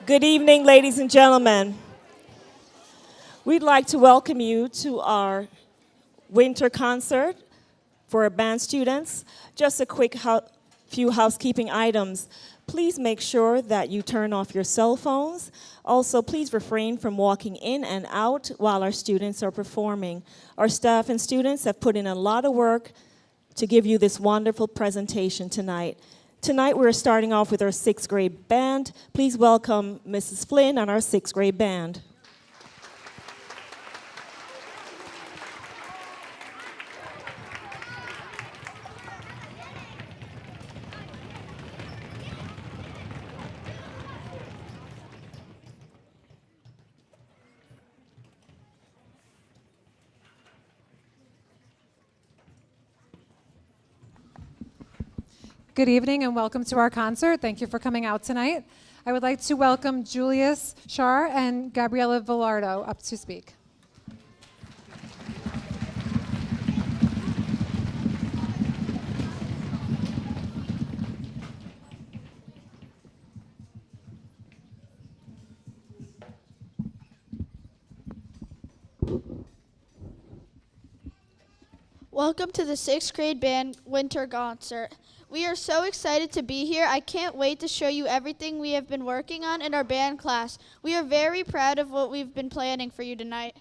Good evening, ladies and gentlemen. We'd like to welcome you to our winter concert for our band students. Just a quick few housekeeping items. Please make sure that you turn off your cell phones. Also, please refrain from walking in and out while our students are performing. Our staff and students have put in a lot of work to give you this wonderful presentation tonight. Tonight we're starting off with our 6th grade band. Please welcome Mrs. Flynn and our 6th grade band. Good evening and welcome to our concert. Thank you for coming out tonight. I would like to welcome Julius Schar and Gabriela Villardo up to speak. Welcome to the 6th grade band winter concert. We are so excited to be here. I can't wait to show you everything we have been working on in our band class. We are very proud of what we've been planning for you tonight.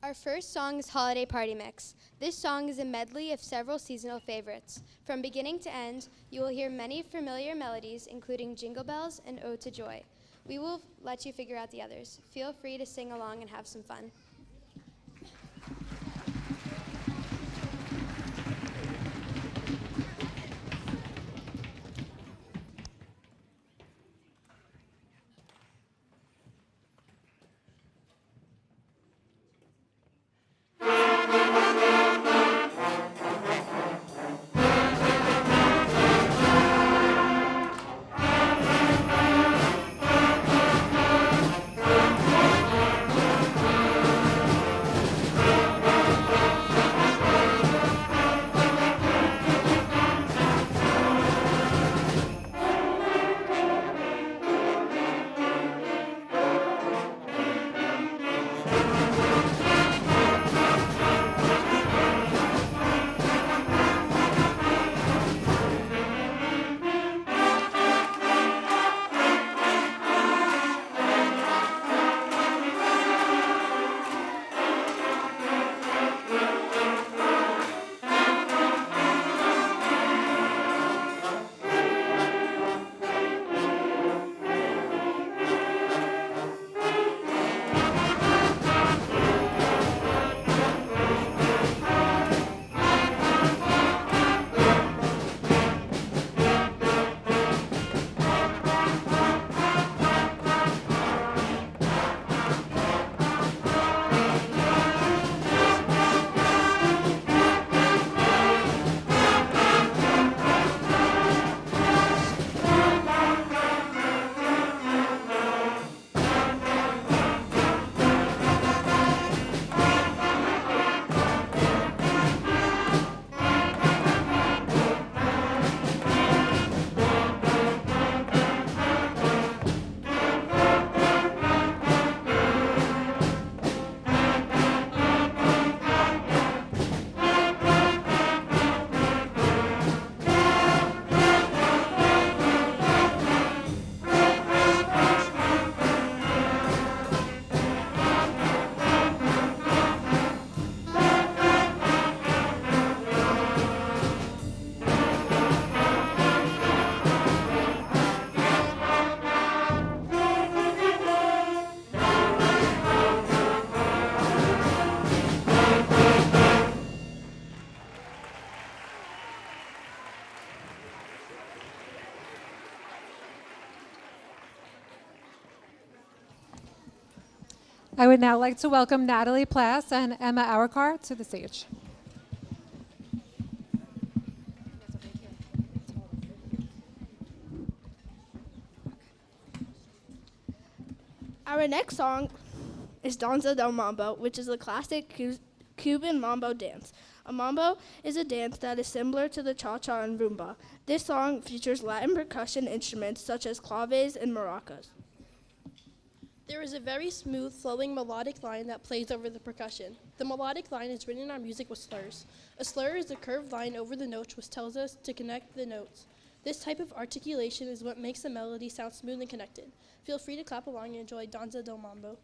Our first song is Holiday Party Mix. This song is a medley of several seasonal favorites. From beginning to end, you will hear many familiar melodies, including Jingle Bells and Ode to Joy. We will let you figure out the others. Feel free to sing along and have some fun. I would now like to welcome Natalie Plass and Emma Auerkar to the stage. Our next song is Danza del Mambo, which is a classic Cuban mambo dance. A mambo is a dance that is similar to the cha-cha and rumba. This song features Latin percussion instruments such as claves and maracas. There is a very smooth, flowing melodic line that plays over the percussion. The melodic line is written in our music with slurs. A slur is a curved line over the notes which tells us to connect the notes. This type of articulation is what makes the melody sound smooth and connected. Feel free to clap along and enjoy Danza del Mambo.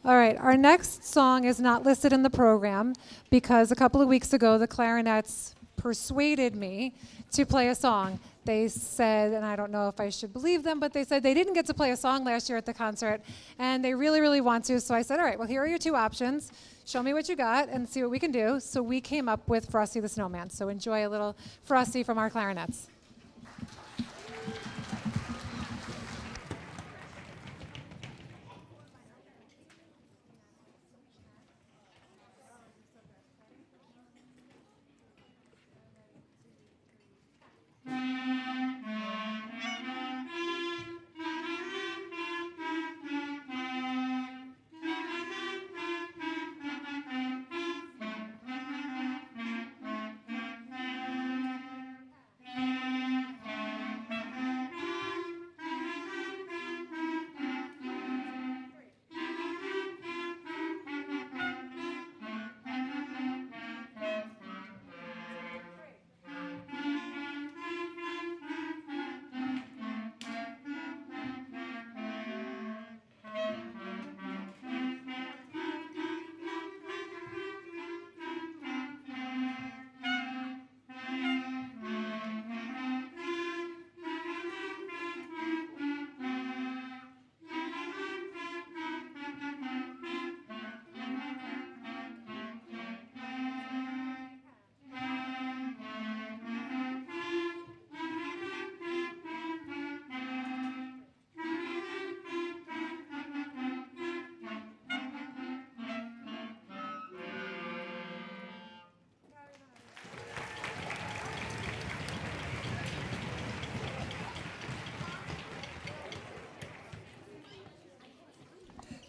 All right, our next song is not listed in the program because a couple of weeks ago the Clarinets persuaded me to play a song. They said, and I don't know if I should believe them, but they said they didn't get to play a song last year at the concert and they really, really want to. So I said, all right, well, here are your two options. Show me what you got and see what we can do. So we came up with Frosty the Snowman. So enjoy a little Frosty from our clarinets.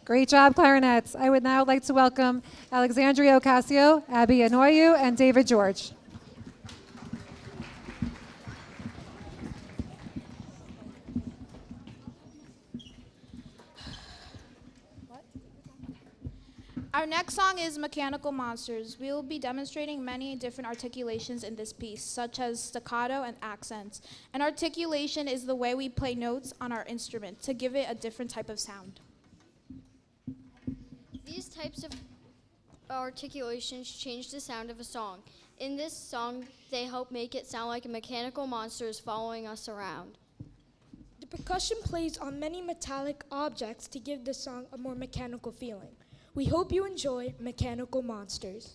Great job, clarinets. I would now like to welcome Alexandria Ocasio, Abby Anoyu, and David George. Our next song is Mechanical Monsters. We will be demonstrating many different articulations in this piece, such as staccato and accents. And articulation is the way we play notes on our instrument to give it a different type of sound. These types of articulations change the sound of a song. In this song, they help make it sound like a mechanical monster is following us around. The percussion plays on many metallic objects to give the song a more mechanical feeling. We hope you enjoy Mechanical Monsters.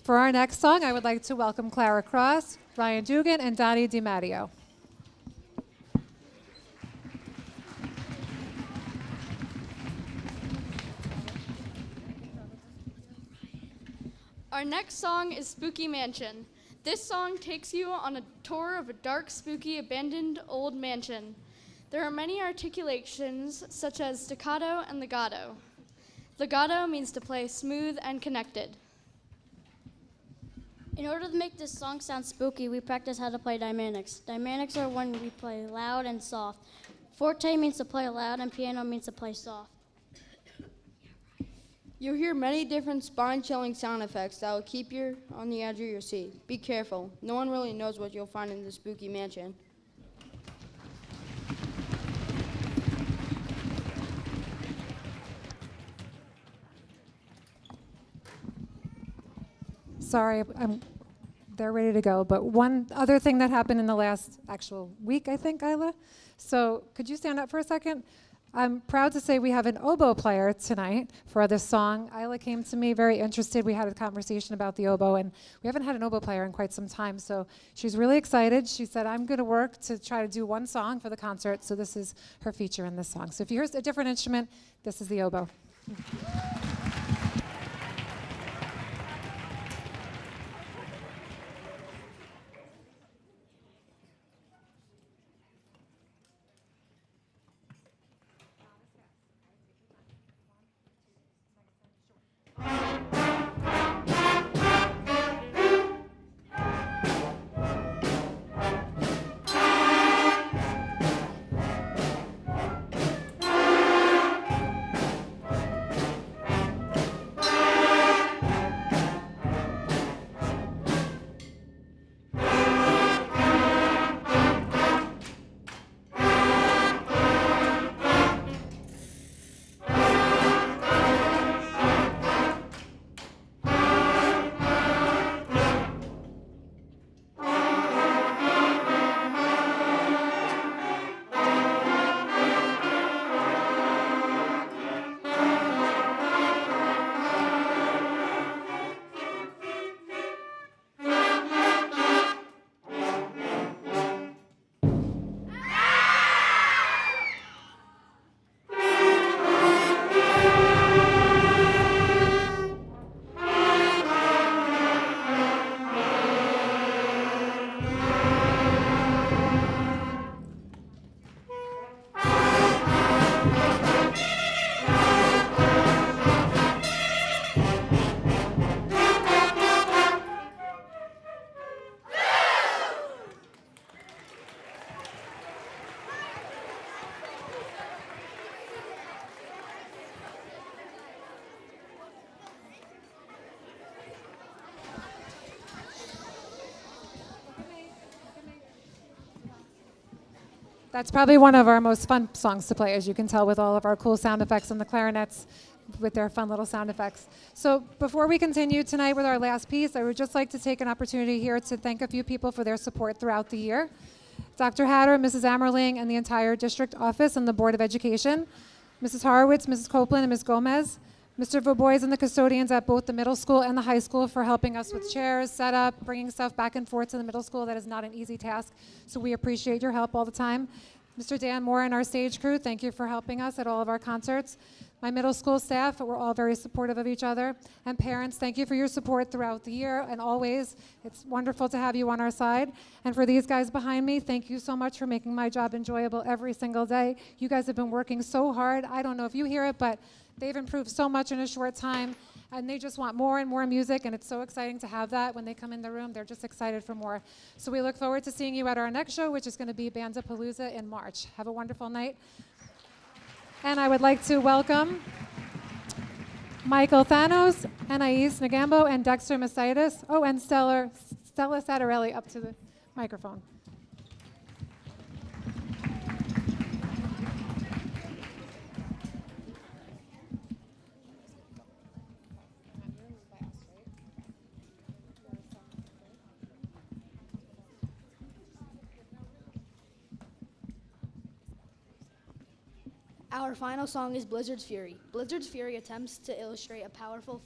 For our next song, I would like to welcome Clara Cross, Ryan Dugan, and Donnie DiMatteo. Our next song is Spooky Mansion. This song takes you on a tour of a dark, spooky, abandoned old mansion. There are many articulations, such as staccato and legato. Legato means to play smooth and connected. In order to make this song sound spooky, we practice how to play dynamics. Dynamics are when we play loud and soft. Forte means to play loud, and piano means to play soft. You'll hear many different spine-chilling sound effects that will keep you on the edge of your seat. Be careful. No one really knows what you'll find in the spooky mansion. Sorry, they're ready to go. But one other thing that happened in the last actual week, I think, Isla. So could you stand up for a second? I'm proud to say we have an oboe player tonight for this song. Isla came to me very interested. We had a conversation about the oboe, and we haven't had an oboe player in quite some time. So she's really excited. She said, I'm going to work to try to do one song for the concert. So this is her feature in this song. So if you hear a different instrument, this is the oboe. That's probably one of our most fun songs to play, as you can tell, with all of our cool sound effects and the clarinets with their fun little sound effects. So before we continue tonight with our last piece, I would just like to take an opportunity here to thank a few people for their support throughout the year. Dr. Hatter, Mrs. Ammerling, and the entire district office and the Board of Education, Mrs. Horowitz, Mrs. Copeland, and Ms. Gomez, Mr. Vaubois and the custodians at both the middle school and the high school for helping us with chairs, setup, bringing stuff back and forth to the middle school. That is not an easy task, so we appreciate your help all the time. Mr. Dan Moore and our stage crew, thank you for helping us at all of our concerts. My middle school staff, we're all very supportive of each other. And parents, thank you for your support throughout the year and always. It's wonderful to have you on our side. And for these guys behind me, thank you so much for making my job enjoyable every single day. You guys have been working so hard. I don't know if you hear it, but they've improved so much in a short time, and they just want more and more music, and it's so exciting to have that. When they come in the room, they're just excited for more. So we look forward to seeing you at our next show, which is going to be Bandapalooza in March. Have a wonderful night. And I would like to welcome Michael Thanos, Anais Nagambo, and Dexter Masitis. Oh, and Stella Satarelli up to the microphone. Our final song is Blizzard's Fury. Blizzard's Fury attempts to illustrate a powerful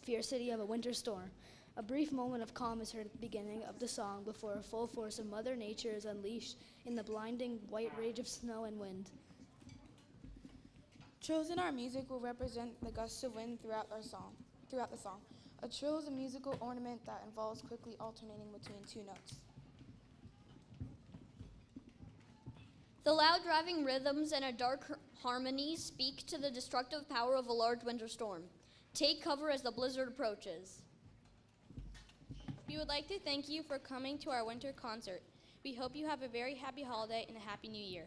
fiercity of a winter storm. A brief moment of calm is heard at the beginning of the song before a full force of Mother Nature is unleashed in the blinding white rage of snow and wind. Trills in our music will represent the gusts of wind throughout the song. A trill is a musical ornament that involves quickly alternating between two notes. The loud driving rhythms and a dark harmonies speak to the destructive power of a large winter storm. Take cover as the blizzard approaches. We would like to thank you for coming to our winter concert. We hope you have a very happy holiday and a happy new year.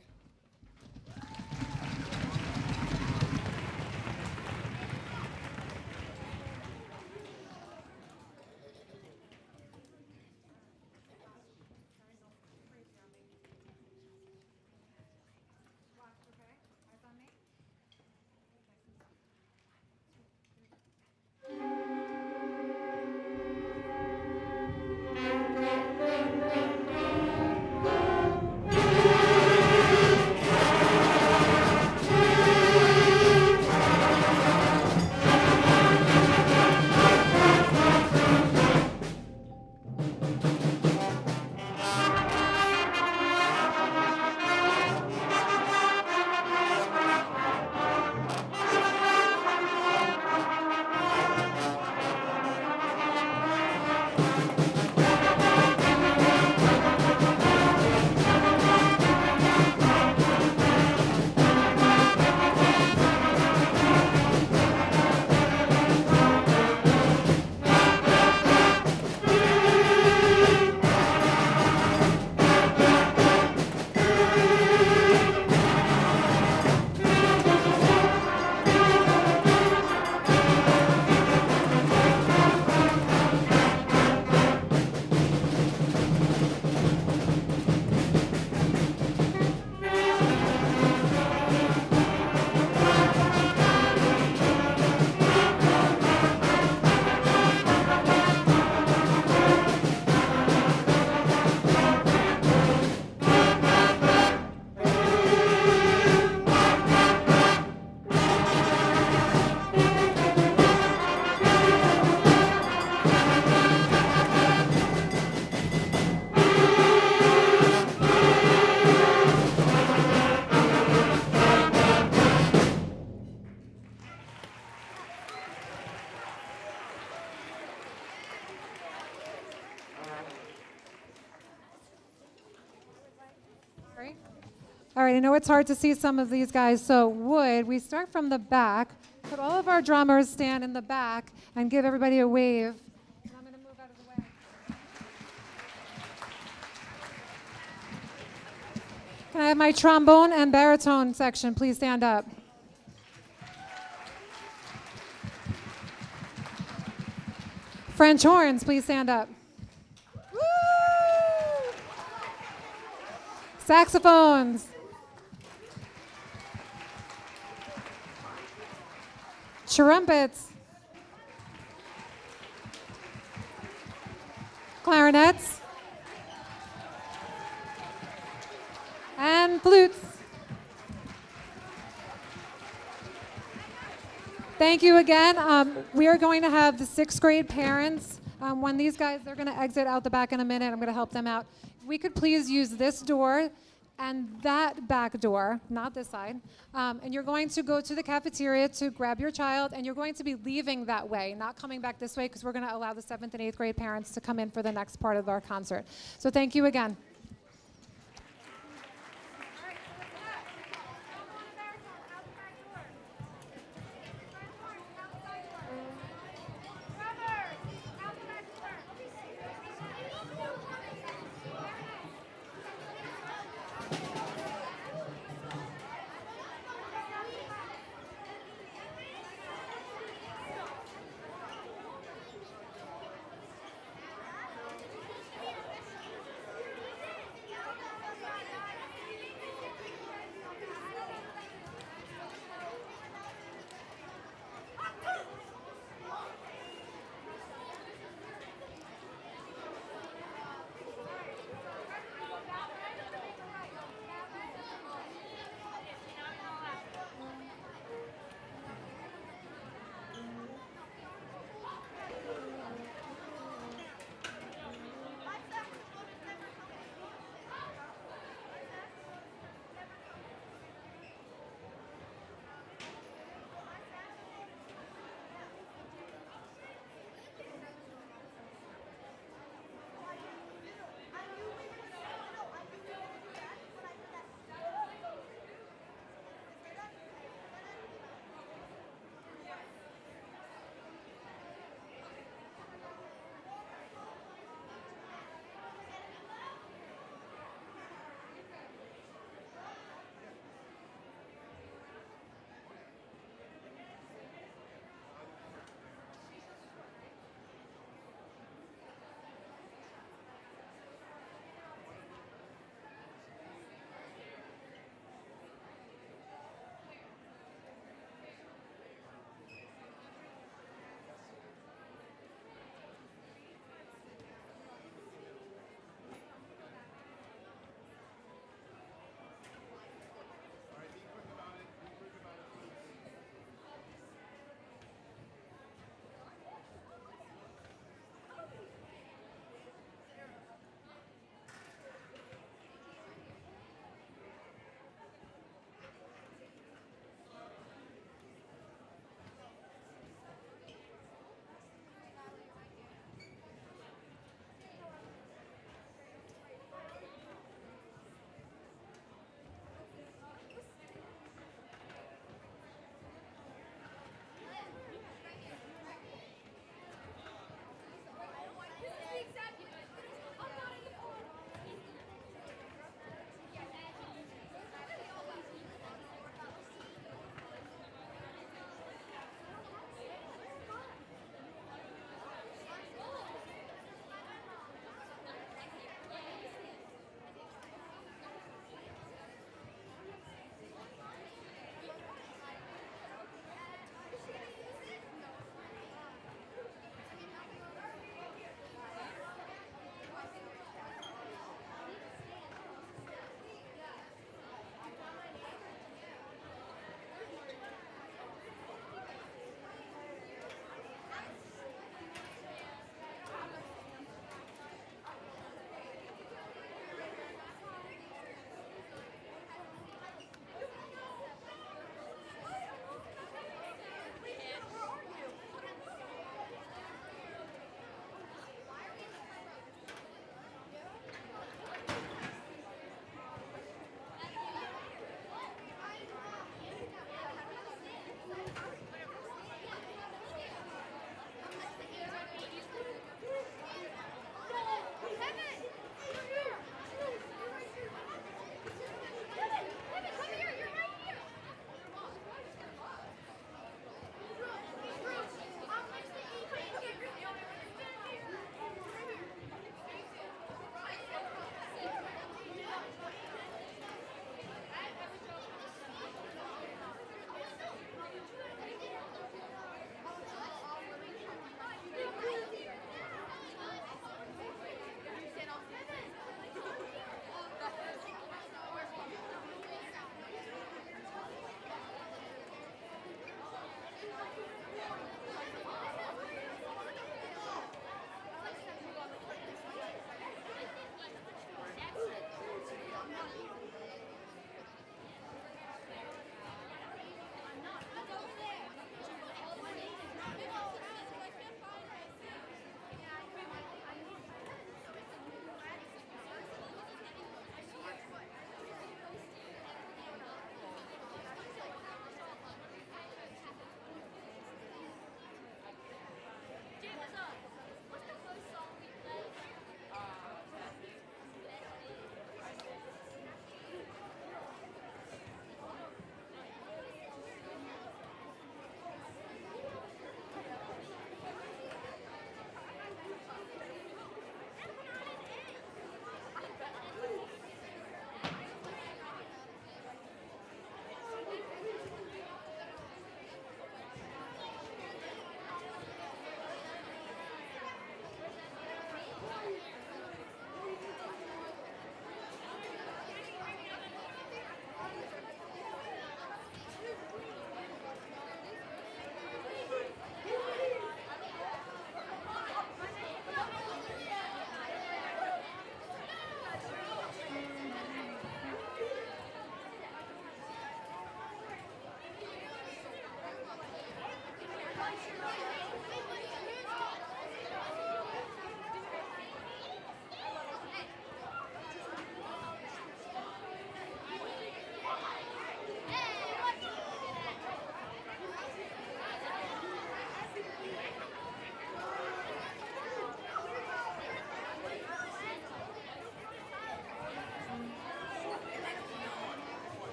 All right, I know it's hard to see some of these guys, so we start from the back, put all of our drummers stand in the back, and give everybody a wave. And I'm going to move out of the way. Can I have my trombone and baritone section please stand up? French horns, please stand up. Woo! Saxophones. trumpets, clarinets, and flutes. Thank you again. We are going to have the 6th grade parents. When these guys, they're going to exit out the back in a minute. I'm going to help them out. If we could please use this door and that back door, not this side. And you're going to go to the cafeteria to grab your child, and you're going to be leaving that way, not coming back this way, because we're going to allow the 7th and 8th grade parents to come in for the next part of our concert. So thank you again.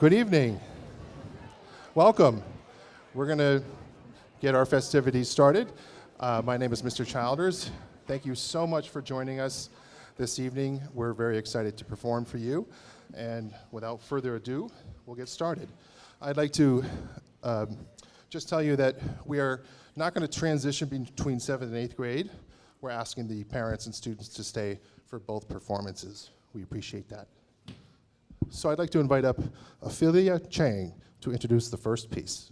Good evening. Welcome. We're going to get our festivities started. My name is Mr. Childers. Thank you so much for joining us this evening. We're very excited to perform for you. And without further ado, we'll get started. I'd like to just tell you that we are not going to transition between 7th and 8th grade. We're asking the parents and students to stay for both performances. We appreciate that. So I'd like to invite up Ophelia Chang to introduce the first piece.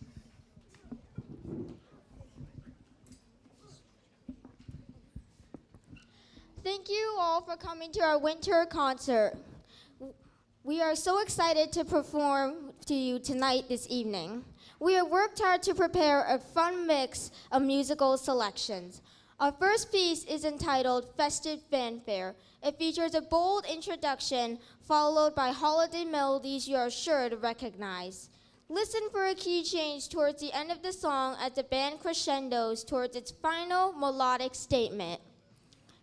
Thank you all for coming to our winter concert. We are so excited to perform to you tonight this evening. We have worked hard to prepare a fun mix of musical selections. Our first piece is entitled Festive Fanfare. It features a bold introduction followed by holiday melodies you are sure to recognize. Listen for a key change towards the end of the song as the band crescendos towards its final melodic statement.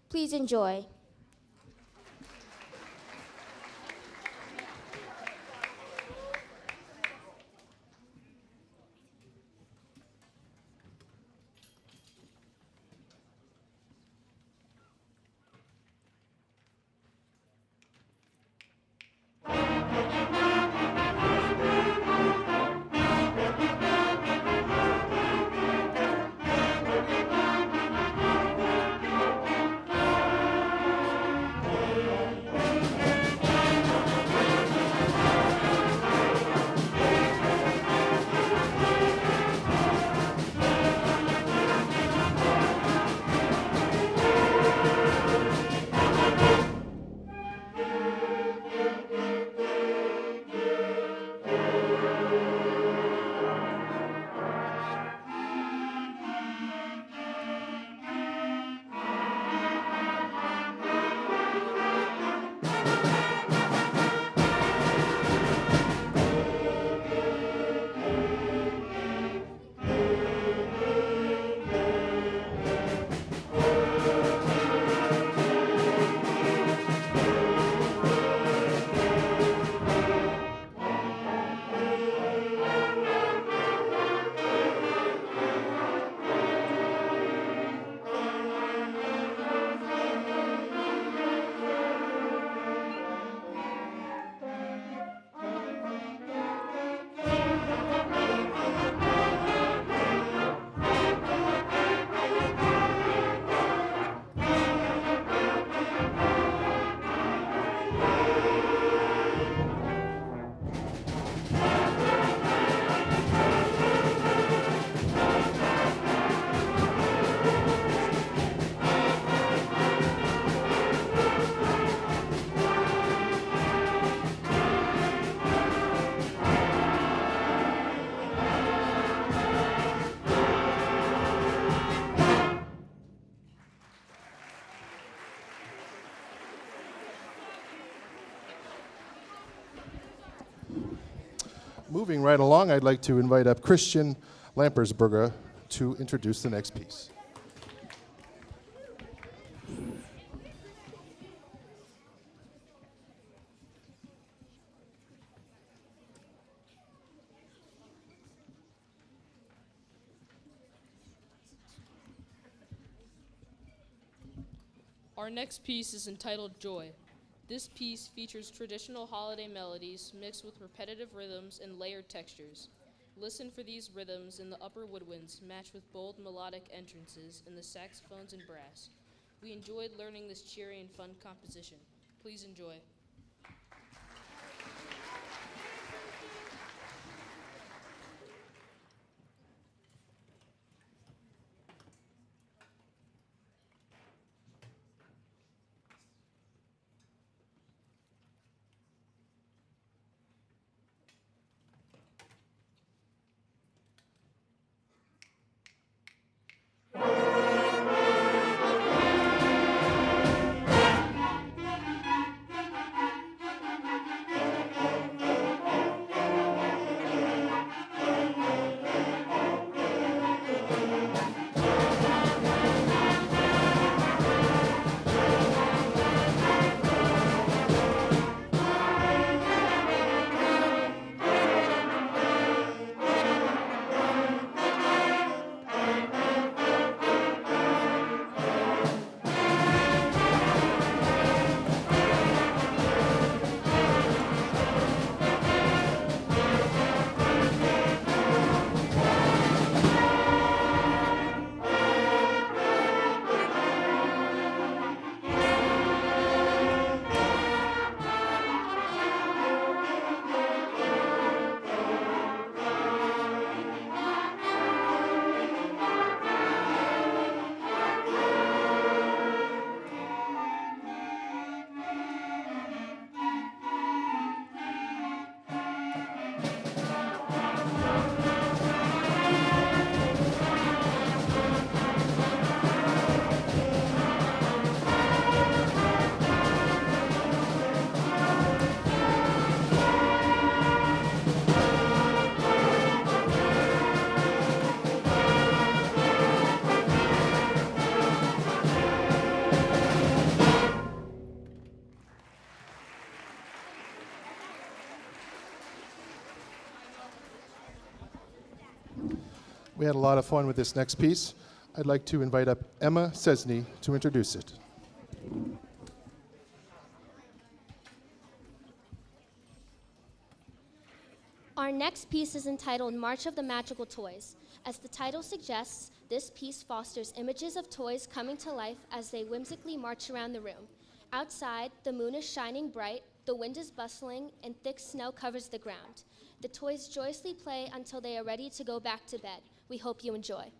Please enjoy. Moving right along, I'd like to invite up Christian Lampersberger to introduce the next piece. Our next piece is entitled Joy. This piece features traditional holiday melodies mixed with repetitive rhythms and layered textures. Listen for these rhythms in the upper woodwinds matched with bold melodic entrances in the saxophones and brass. We enjoyed learning this cheery and fun composition. Please enjoy. We had a lot of fun with this next piece. I'd like to invite up Emma Cesny to introduce it. Our next piece is entitled March of the Magical Toys. As the title suggests, this piece fosters images of toys coming to life as they whimsically march around the room. Outside, the moon is shining bright, the wind is bustling, and thick snow covers the ground. The toys joyously play until they are ready to go back to bed. We hope you enjoy.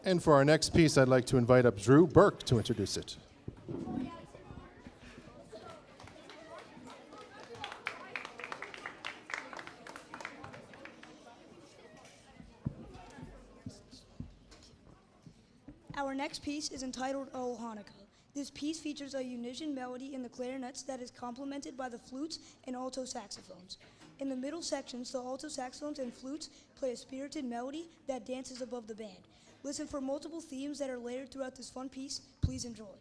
And for our next piece, I'd like to invite up Drew Burke to introduce it. Our next piece is entitled O Hanukkah. This piece features a unison melody in the clarinets that is complemented by the flutes and alto saxophones. In the middle sections, the alto saxophones and flutes play a spirited melody that dances above the band. Listen for multiple themes that are layered throughout this fun piece. Please enjoy.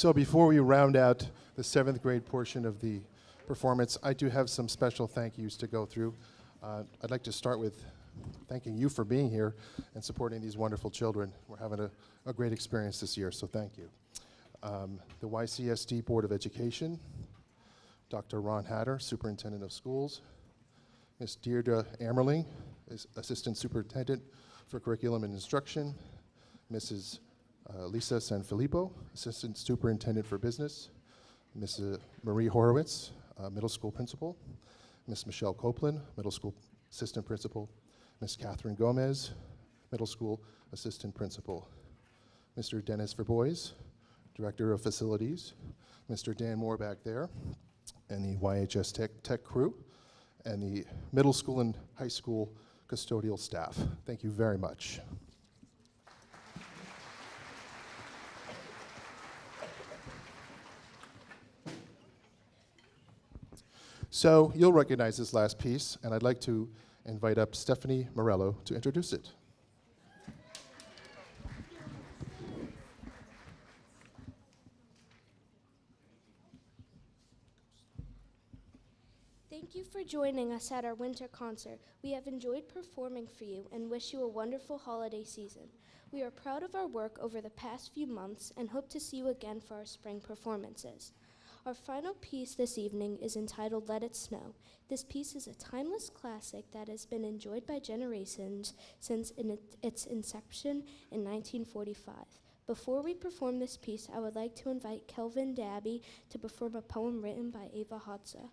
So before we round out the 7th grade portion of the performance, I do have some special thank yous to go through. I'd like to start with thanking you for being here and supporting these wonderful children. We're having a great experience this year, so thank you. The YCSD Board of Education, Dr. Ron Hatter, Superintendent of Schools, Ms. Deirdre Amerling, Assistant Superintendent for Curriculum and Instruction, Mrs. Lisa Sanfilippo, Assistant Superintendent for Business, Ms. Marie Horowitz, Middle School Principal, Ms. Michelle Copeland, Middle School Assistant Principal, Ms. Catherine Gomez, Middle School Assistant Principal, Mr. Dennis Verbois, Director of Facilities, Mr. Dan Moore back there, and the YHS Tech crew, and the middle school and high school custodial staff. Thank you very much. So you'll recognize this last piece, and I'd like to invite up Stephanie Morello to introduce it. Thank you for joining us at our winter concert. We have enjoyed performing for you and wish you a wonderful holiday season. We are proud of our work over the past few months and hope to see you again for our spring performances. Our final piece this evening is entitled Let It Snow. This piece is a timeless classic that has been enjoyed by generations since its inception in 1945. Before we perform this piece, I would like to invite Kelvin Dabby to perform a poem written by Ava Hotza.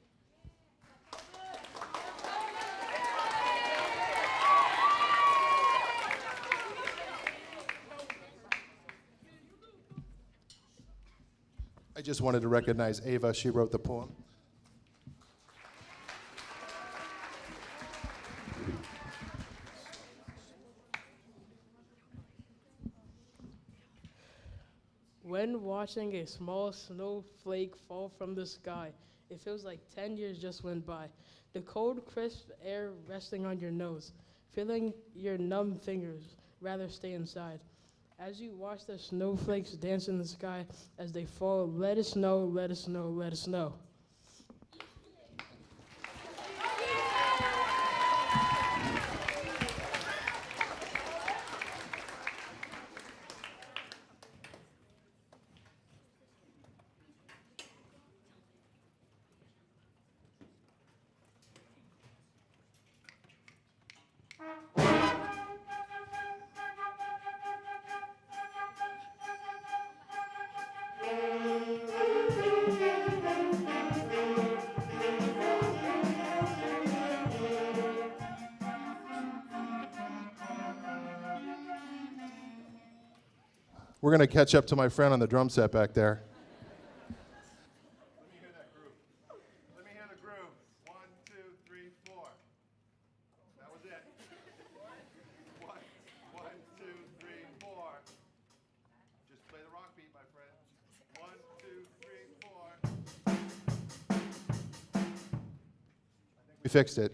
I just wanted to recognize Ava. She wrote the poem. When watching a small snowflake fall from the sky, it feels like 10 years just went by. The cold, crisp air resting on your nose, feeling your numb fingers rather stay inside. As you watch the snowflakes dance in the sky as they fall, let it snow, let it snow, let it snow. We're going to catch up to my friend on the drum set back there. Let me hear that groove. Let me hear the groove. 1, 2, 3, 4. That was it. 1, 2, 3, 4. Just play the rock beat, my friend. 1, 2, 3, 4. We fixed it.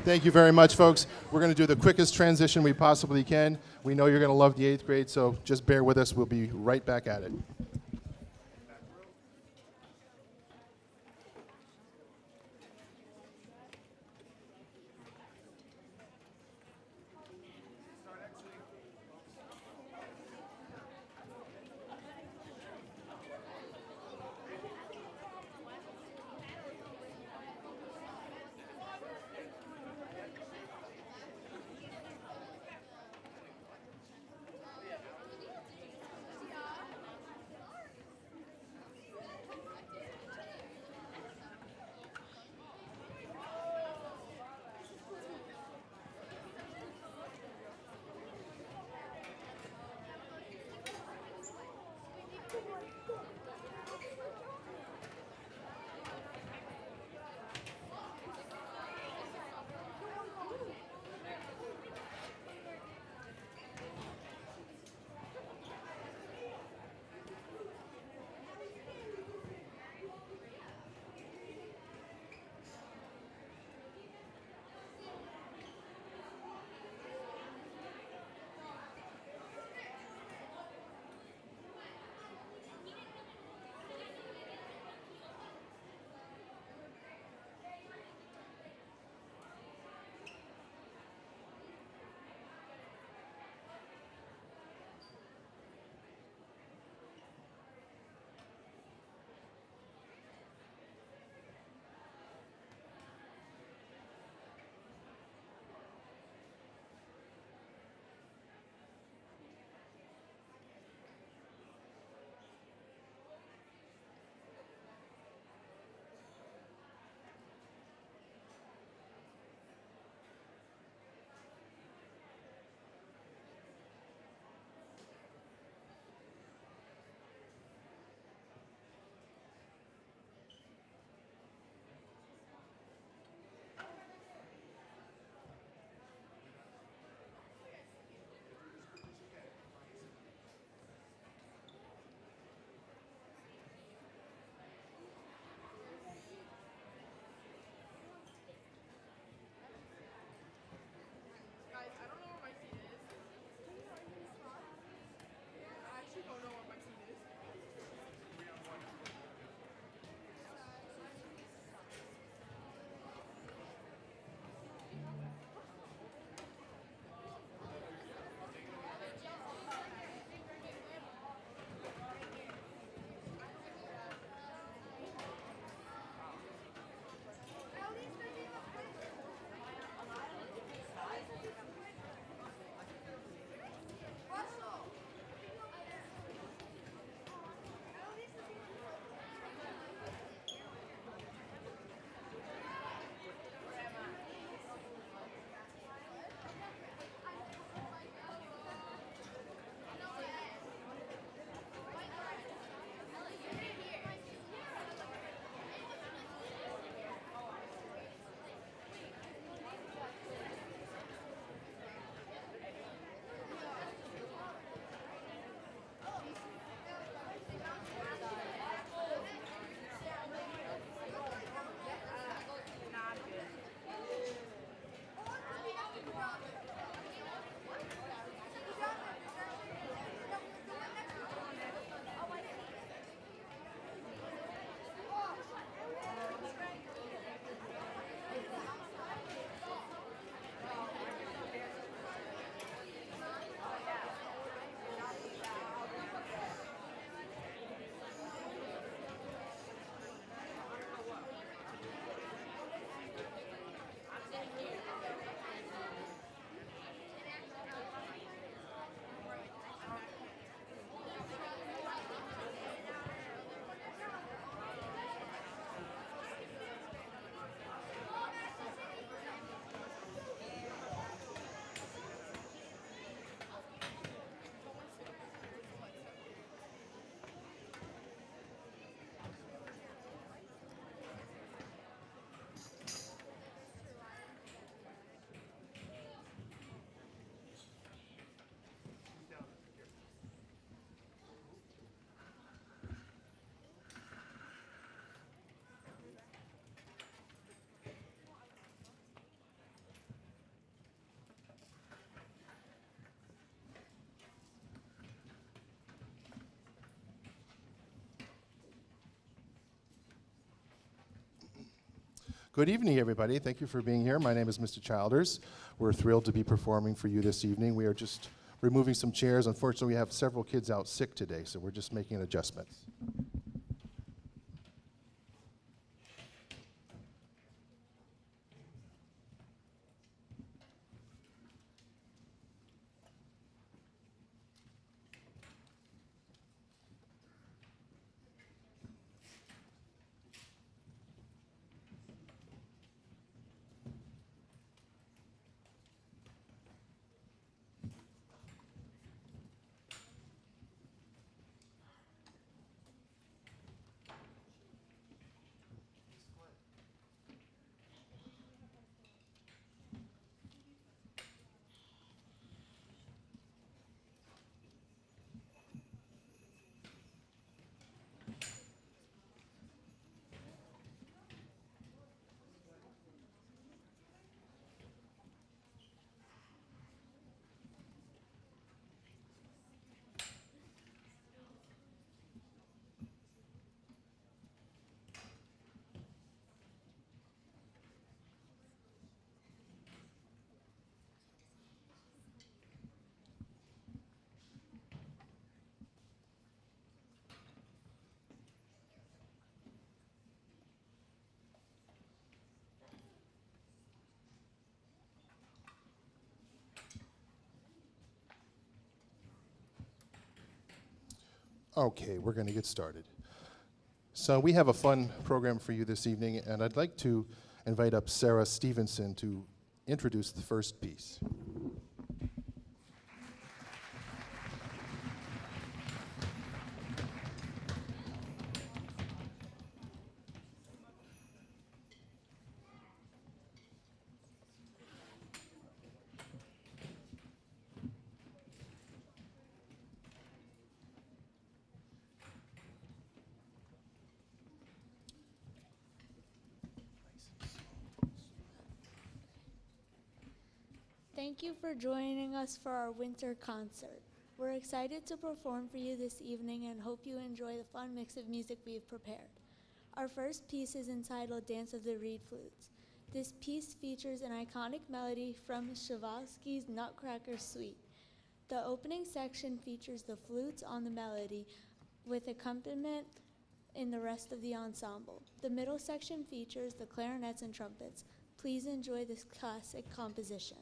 Thank you very much, folks. We're going to do the quickest transition we possibly can. We know you're going to love the 8th grade, so just bear with us. We'll be right back at it. Good evening, everybody. Thank you for being here. My name is Mr. Childers. We're thrilled to be performing for you this evening. We are just removing some chairs. Unfortunately, we have several kids out sick today, so we're just making adjustments. Okay, we're going to get started. So we have a fun program for you this evening, and I'd like to invite up Sarah Stevenson to introduce the first piece. Thank you for joining us for our winter concert. We're excited to perform for you this evening and hope you enjoy the fun mix of music we've prepared. Our first piece is entitled Dance of the Reed Flutes. This piece features an iconic melody from Stravinsky's Nutcracker Suite. The opening section features the flutes on the melody with accompaniment in the rest of the ensemble. The middle section features the clarinets and trumpets. Please enjoy this classic composition.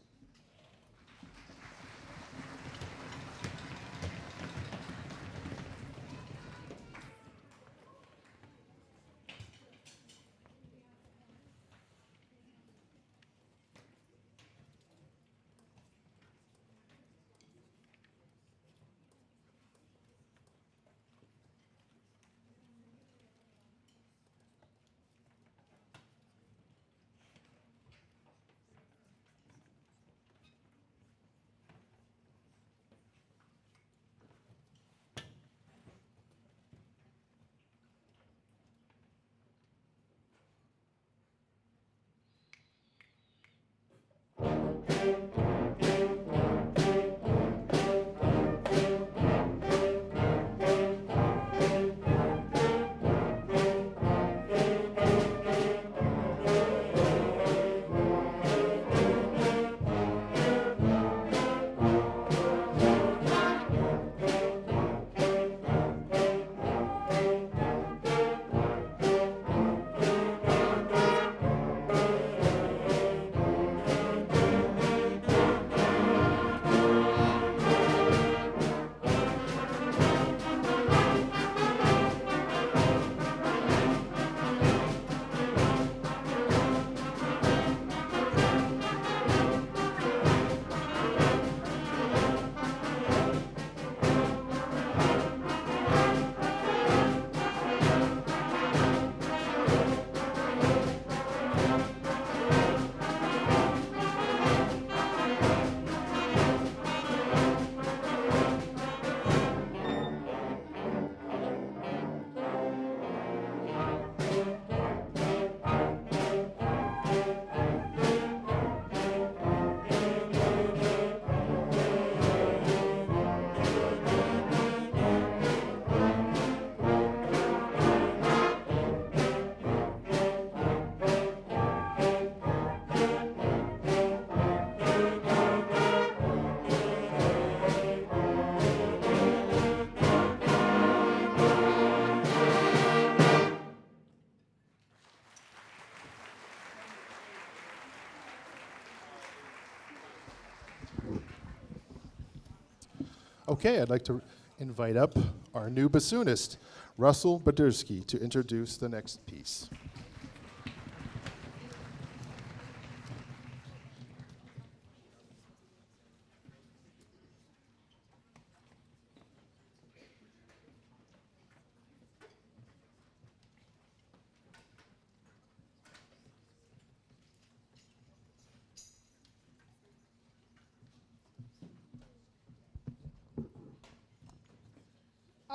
Okay, I'd like to invite up our new bassoonist, Russell Badursky, to introduce the next piece.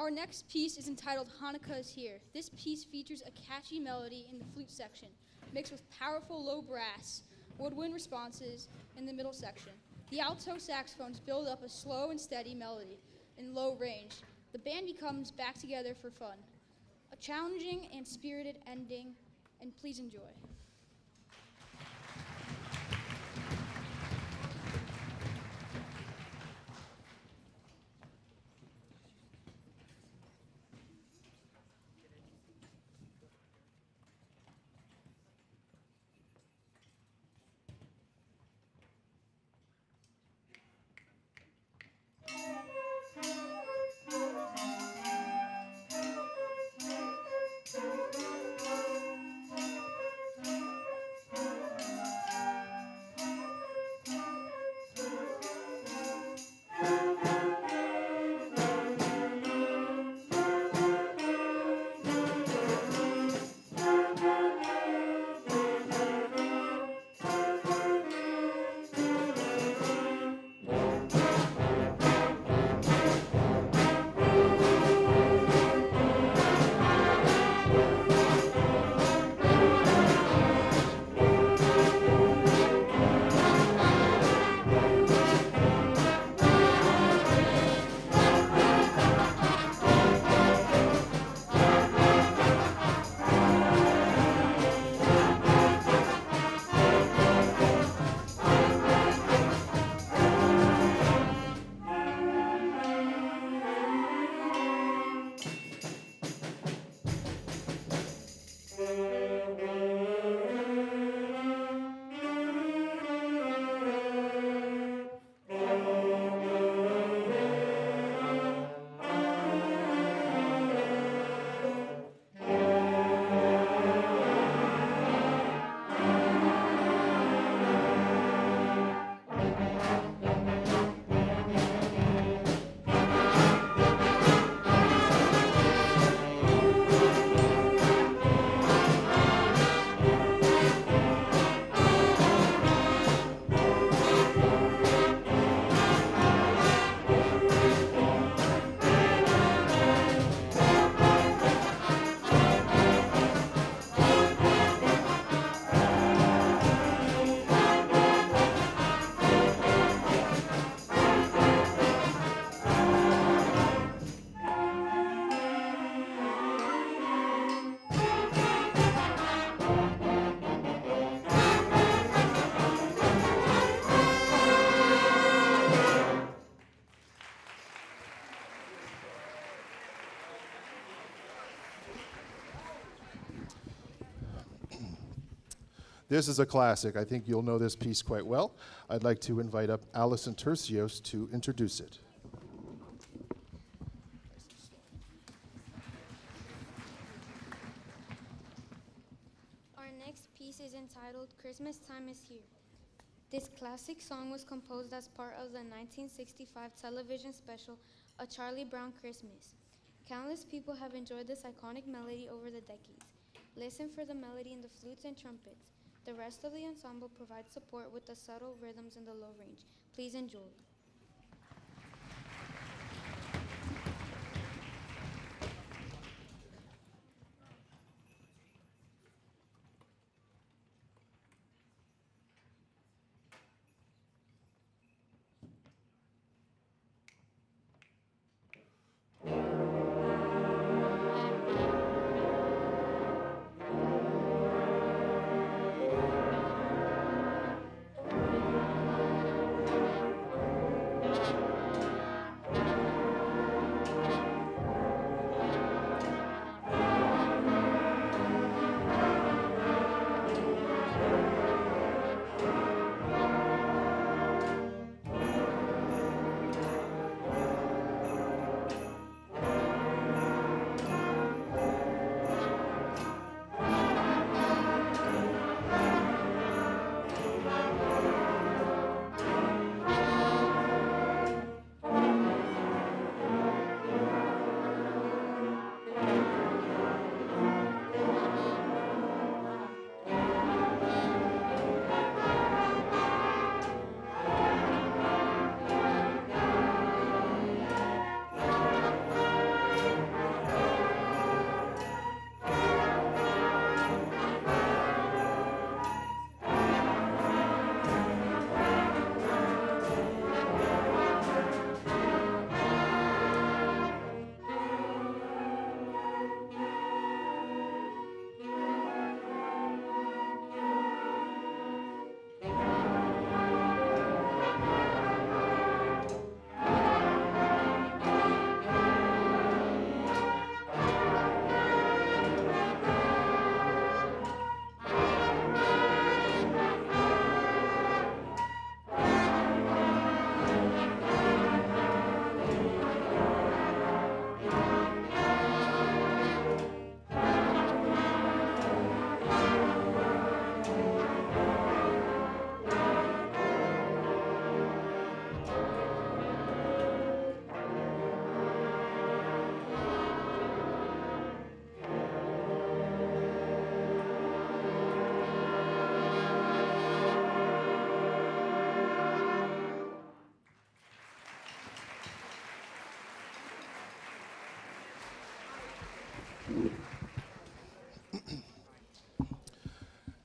Our next piece is entitled Hanukkah is Here. This piece features a catchy melody in the flute section, mixed with powerful low brass, woodwind responses in the middle section. The alto saxophones build up a slow and steady melody in low range. The band becomes back together for fun. A challenging and spirited ending, and please enjoy. This is a classic. I think you'll know this piece quite well. I'd like to invite up Alison Tercios to introduce it. Our next piece is entitled Christmas Time is Here. This classic song was composed as part of the 1965 television special, A Charlie Brown Christmas. Countless people have enjoyed this iconic melody over the decades. Listen for the melody in the flutes and trumpets. The rest of the ensemble provides support with the subtle rhythms in the low range. Please enjoy.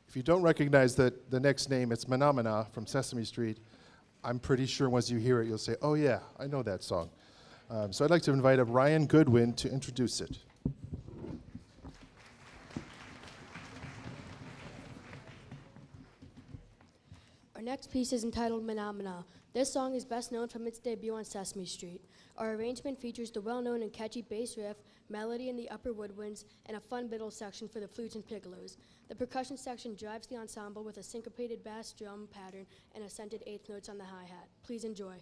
If you don't recognize the next name, it's Manamina from Sesame Street. I'm pretty sure once you hear it, you'll say, oh yeah, I know that song. So I'd like to invite up Ryan Goodwin to introduce it. Our next piece is entitled Manamina. This song is best known from its debut on Sesame Street. Our arrangement features the well-known and catchy bass riff, melody in the upper woodwinds, and a fun middle section for the flutes and piccolos. The percussion section drives the ensemble with a syncopated bass drum pattern and accented eighth notes on the hi-hat. Please enjoy.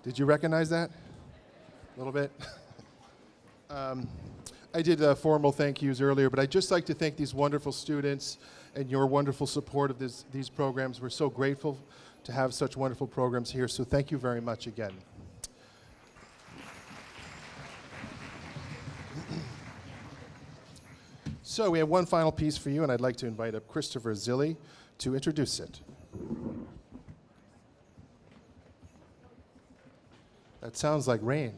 Did you recognize that? A little bit? I did formal thank yous earlier, but I'd just like to thank these wonderful students and your wonderful support of these programs. We're so grateful to have such wonderful programs here, so thank you very much again. So we have one final piece for you, and I'd like to invite up Christopher Zilli to introduce it. That sounds like rain.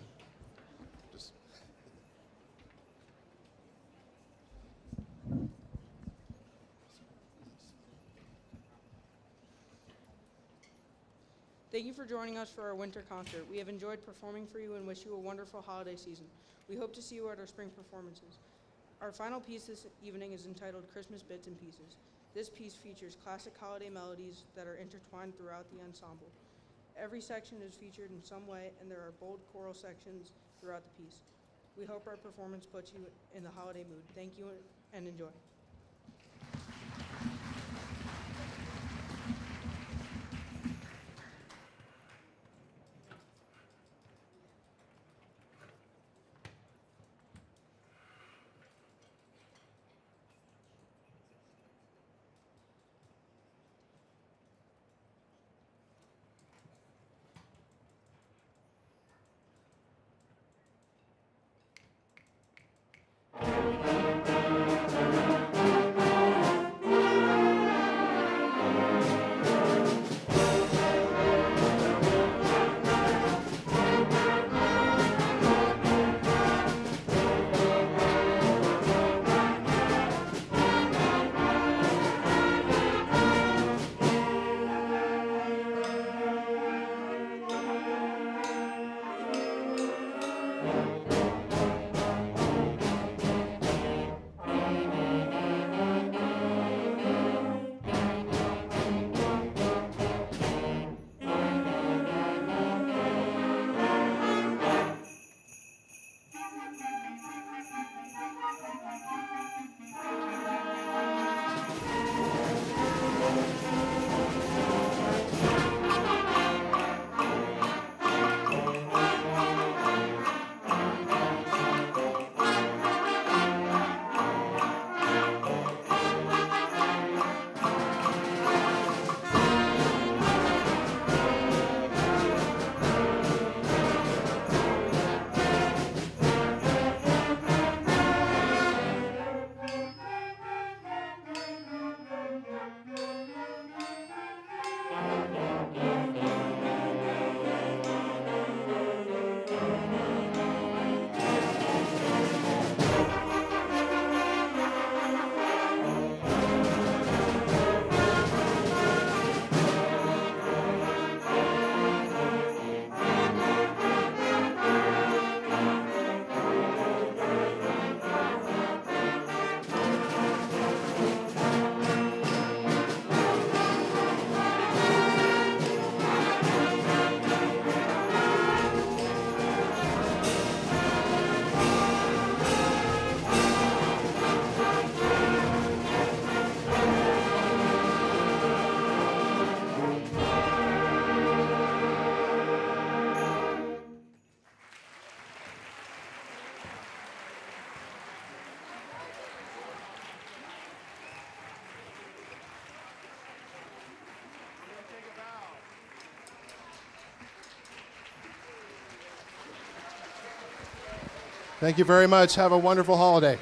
Thank you for joining us for our winter concert. We have enjoyed performing for you and wish you a wonderful holiday season. We hope to see you at our spring performances. Our final piece this evening is entitled Christmas Bits and Pieces. This piece features classic holiday melodies that are intertwined throughout the ensemble. Every section is featured in some way, and there are bold choral sections throughout the piece. We hope our performance puts you in the holiday mood. Thank you and enjoy. Thank you very much. Have a wonderful holiday.